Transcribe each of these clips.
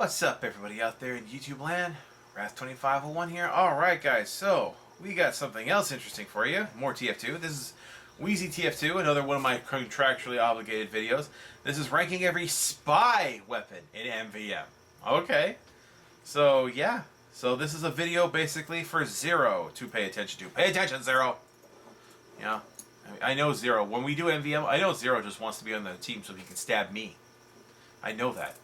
What's up, everybody out there in YouTube land? Wrath2501 here. Alright, guys, so we got something else interesting for you. More TF2. This is Wheezy TF2, another one of my contractually obligated videos. This is ranking every spy weapon in MvM. Okay. So, yeah. So, this is a video basically for Zero to pay attention to. Pay attention, Zero! Yeah. I know Zero. When we do MvM, I know Zero just wants to be on the team so he can stab me. I know that.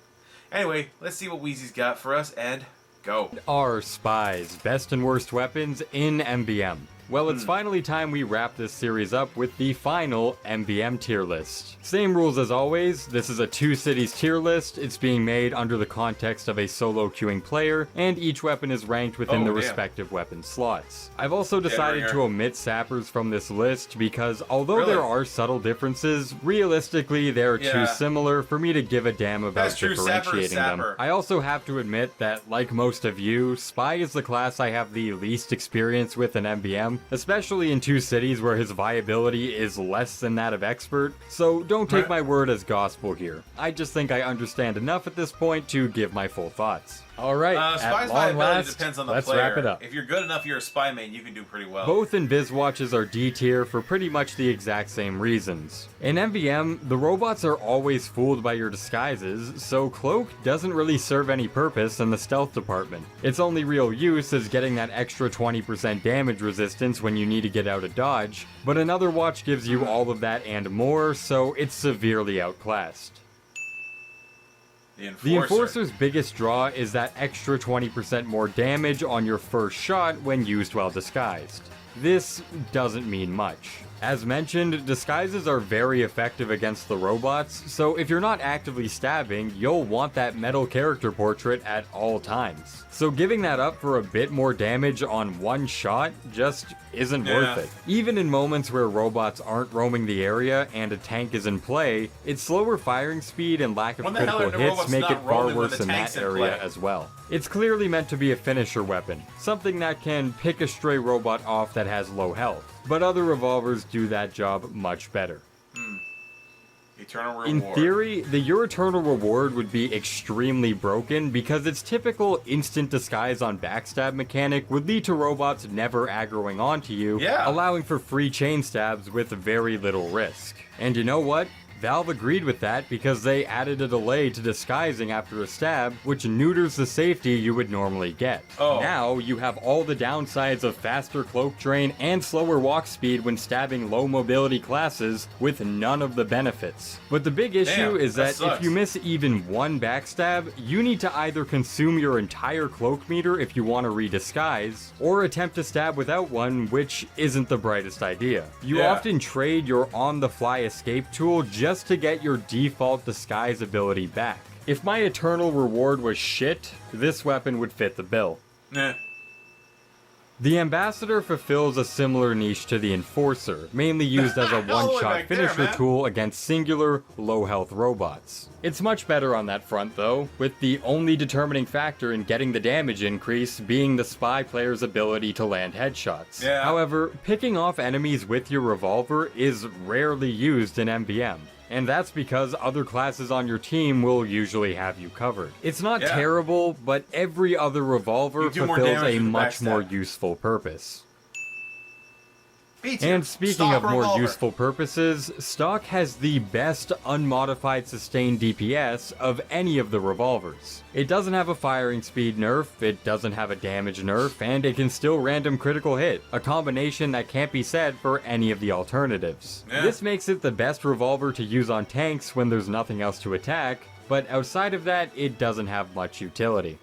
Anyway, let's see what Wheezy's got for us, and go. Are spies best and worst weapons in MvM? Well, it's finally time we wrap this series up with the final MvM tier list. Same rules as always, this is a 2 cities tier list, it's being made under the context of a solo queuing player, and each weapon is ranked within the respective weapon slots. I've also decided to omit sappers from this list because although there are subtle differences, realistically they're too similar for me to give a damn about differentiating them. I also have to admit that, like most of you, Spy is the class I have the least experience with in MvM, especially in 2 cities where his viability is less than that of Expert, so don't take my word as gospel here. I just think I understand enough at this point to give my full thoughts. Alright, Spy's viability depends on the player. Wrap it up. If you're good enough, you're a spy main, you can do pretty well. Both Invis watches are D tier for pretty much the exact same reasons. In MvM, the robots are always fooled by your disguises, so Cloak doesn't really serve any purpose in the stealth department. Its only real use is getting that extra 20% damage resistance when you need to get out of dodge, but another watch gives you all of that and more, so it's severely outclassed. The Enforcer's biggest draw is that extra 20% more damage on your first shot when used while disguised. This doesn't mean much. As mentioned, disguises are very effective against the robots, so if you're not actively stabbing, you'll want that metal character portrait at all times. So giving that up for a bit more damage on one shot just isn't worth it. Even in moments where robots aren't roaming the area and a tank is in play, its slower firing speed and lack of critical hits make it far worse in that area as well. It's clearly meant to be a finisher weapon, something that can pick a stray robot off that has low health, but other revolvers do that job much better. Eternal reward. In theory, the Your Eternal Reward would be extremely broken because its typical instant disguise on backstab mechanic would lead to robots never aggroing onto you, allowing for free chain stabs with very little risk. And you know what? Valve agreed with that because they added a delay to disguising after a stab, which neuters the safety you would normally get. Now, you have all the downsides of faster cloak drain and slower walk speed when stabbing low mobility classes with none of the benefits. But the big issue is that if you miss even one backstab, you need to either consume your entire cloak meter if you want to redisguise, or attempt to stab without one, which isn't the brightest idea. You often trade your on-the-fly escape tool just to get your default disguise ability back. If my Eternal Reward was shit, this weapon would fit the bill. The Ambassador fulfills a similar niche to the Enforcer, mainly used as a one-shot finisher tool against singular, low-health robots. It's much better on that front though, with the only determining factor in getting the damage increase being the spy player's ability to land headshots. However, picking off enemies with your revolver is rarely used in MvM. And that's because other classes on your team will usually have you covered. It's not terrible, but every other revolver fulfills a much more useful purpose. And speaking of more useful purposes, Stock has the best unmodified sustained DPS of any of the revolvers. It doesn't have a firing speed nerf, it doesn't have a damage nerf, and it can still random critical hit, a combination that can't be said for any of the alternatives. This makes it the best revolver to use on tanks when there's nothing else to attack, but outside of that, it doesn't have much utility.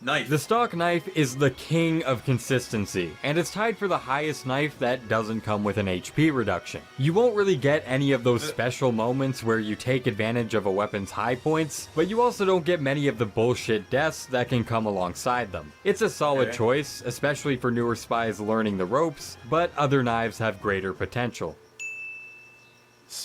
The stock knife is the king of consistency, and it's tied for the highest knife that doesn't come with an HP reduction. You won't really get any of those special moments where you take advantage of a weapon's high points, but you also don't get many of the bullshit deaths that can come alongside them. It's a solid choice, especially for newer spies learning the ropes, but other knives have greater potential.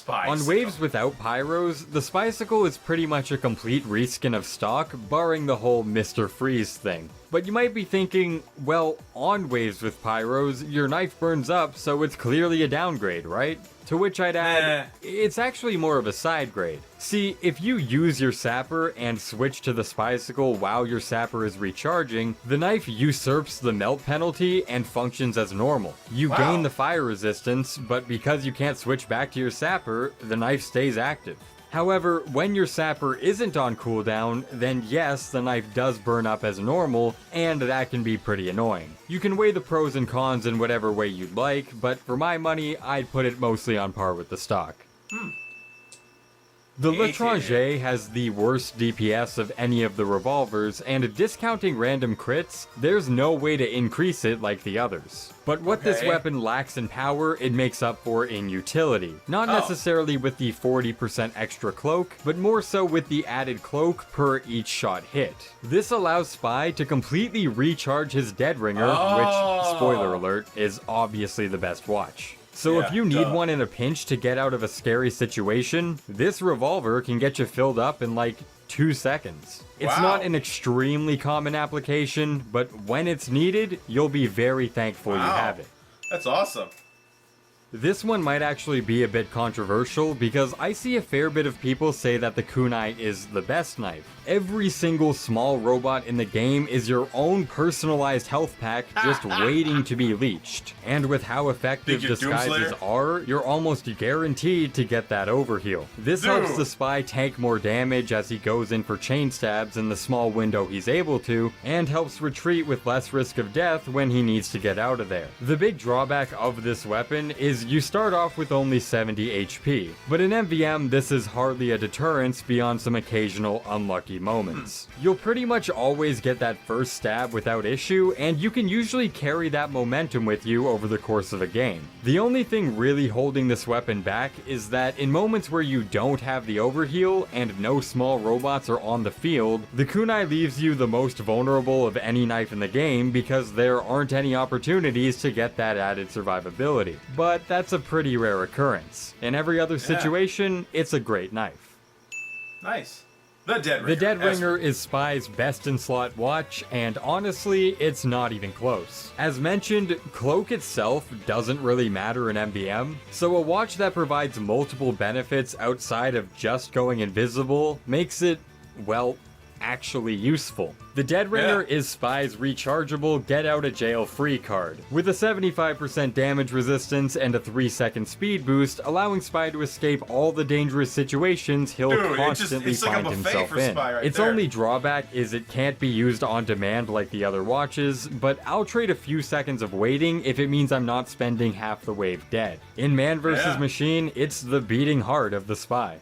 On waves without pyros, the Spicicle is pretty much a complete reskin of stock, barring the whole Mr. Freeze thing. But you might be thinking, well, on waves with pyros, your knife burns up, so it's clearly a downgrade, right? To which I'd add, it's actually more of a side grade. See, if you use your sapper and switch to the spicicle while your sapper is recharging, the knife usurps the melt penalty and functions as normal. You gain the fire resistance, but because you can't switch back to your sapper, the knife stays active. However, when your sapper isn't on cooldown, then yes, the knife does burn up as normal, and that can be pretty annoying. You can weigh the pros and cons in whatever way you'd like, but for my money, I'd put it mostly on par with the stock. The Latranje has the worst DPS of any of the revolvers, and discounting random crits, there's no way to increase it like the others. But what this weapon lacks in power, it makes up for in utility. Not necessarily with the 40% extra cloak, but more so with the added cloak per each shot hit. This allows Spy to completely recharge his Deadringer, which, spoiler alert, is obviously the best watch. So if you need one in a pinch to get out of a scary situation, this revolver can get you filled up in like 2 seconds. It's not an extremely common application, but when it's needed, you'll be very thankful you have it. That's awesome. This one might actually be a bit controversial because I see a fair bit of people say that the Kunai is the best knife. Every single small robot in the game is your own personalized health pack just waiting to be leeched. And with how effective disguises are, you're almost guaranteed to get that overheal. This helps the Spy tank more damage as he goes in for chain stabs in the small window he's able to, and helps retreat with less risk of death when he needs to get out of there. The big drawback of this weapon is you start off with only 70 HP, but in MvM this is hardly a deterrence beyond some occasional unlucky moments. You'll pretty much always get that first stab without issue, and you can usually carry that momentum with you over the course of a game. The only thing really holding this weapon back is that in moments where you don't have the overheal and no small robots are on the field, the Kunai leaves you the most vulnerable of any knife in the game because there aren't any opportunities to get that added survivability. But that's a pretty rare occurrence. In every other situation, it's a great knife. Nice. The Deadringer. The Deadringer is Spy's best in slot watch, and honestly, it's not even close. As mentioned, Cloak itself doesn't really matter in MvM, so a watch that provides multiple benefits outside of just going invisible makes it, well, actually useful. The Deadringer is Spy's rechargeable get out of jail free card, with a 75% damage resistance and a 3-second speed boost, allowing Spy to escape all the dangerous situations he'll constantly find himself in. Its only drawback is it can't be used on demand like the other watches, but I'll trade a few seconds of waiting if it means I'm not spending half the wave dead. In man vs. machine, it's the beating heart of the Spy.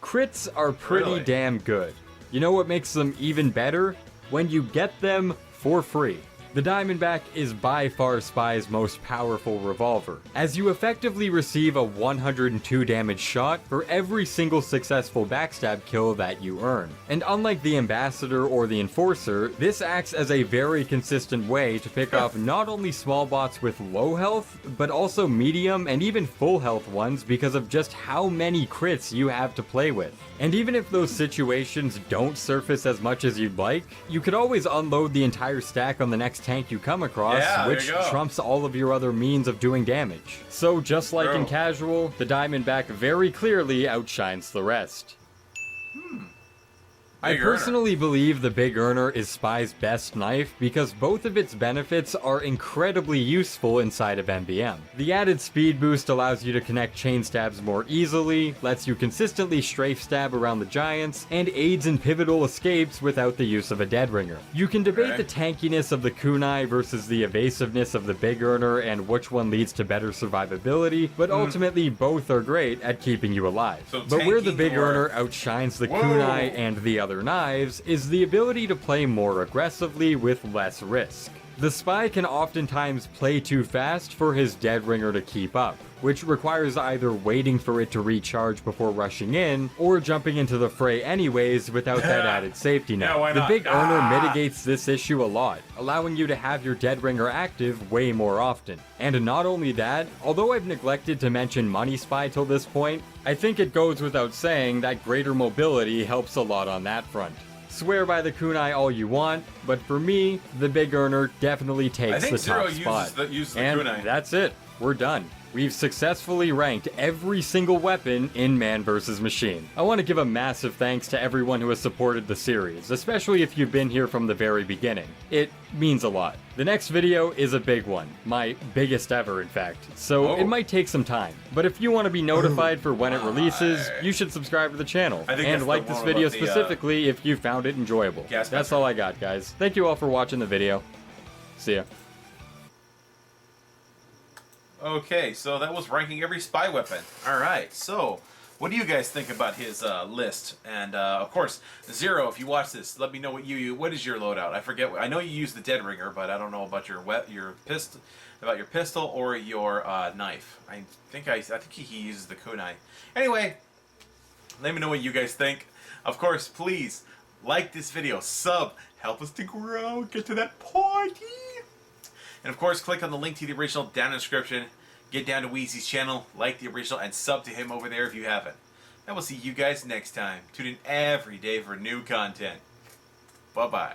Crits are pretty damn good. You know what makes them even better? When you get them for free. The Diamondback is by far Spy's most powerful revolver, as you effectively receive a 102 damage shot for every single successful backstab kill that you earn. And unlike the Ambassador or the Enforcer, this acts as a very consistent way to pick off not only small bots with low health, but also medium and even full health ones because of just how many crits you have to play with. And even if those situations don't surface as much as you'd like, you could always unload the entire stack on the next tank you come across, which trumps all of your other means of doing damage. So just like in casual, the Diamondback very clearly outshines the rest. I personally believe the Big Earner is Spy's best knife because both of its benefits are incredibly useful inside of MvM. The added speed boost allows you to connect chain stabs more easily, lets you consistently strafe stab around the giants, and aids in pivotal escapes without the use of a Deadringer. You can debate the tankiness of the Kunai versus the evasiveness of the Big Earner and which one leads to better survivability, but ultimately both are great at keeping you alive. But where the Big Earner outshines the Kunai and the other knives is the ability to play more aggressively with less risk. The Spy can oftentimes play too fast for his Deadringer to keep up, which requires either waiting for it to recharge before rushing in, or jumping into the fray anyways without that added safety net. The Big Earner mitigates this issue a lot, allowing you to have your Deadringer active way more often. And not only that, although I've neglected to mention Money Spy till this point, I think it goes without saying that greater mobility helps a lot on that front. Swear by the kunai all you want, but for me, the big earner definitely takes the top spot. Uses the and kunai. That's it. We're done. We've successfully ranked every single weapon in Man vs. Machine. I want to give a massive thanks to everyone who has supported the series, especially if you've been here from the very beginning. It means a lot. The next video is a big one, my biggest ever in fact, so it might take some time. But if you want to be notified for when it releases, you should subscribe to the channel, and like this video specifically if you found it enjoyable. That's all I got, guys. Thank you all for watching the video. See ya. Okay, so that was ranking every spy weapon. Alright, so what do you guys think about his list? And of course, Zero, if you watch this, let me know what is your loadout? I forget. I know you use the Deadringer, but I don't know about your pistol or your knife. I think he uses the kunai. Anyway, let me know what you guys think. Of course, please like this video, sub, help us to grow, get to that party. And of course, click on the link to the original down in the description. Get down to Wheezy's channel, like the original, and sub to him over there if you haven't. And we'll see you guys next time. Tune in every day for new content. Bye-bye.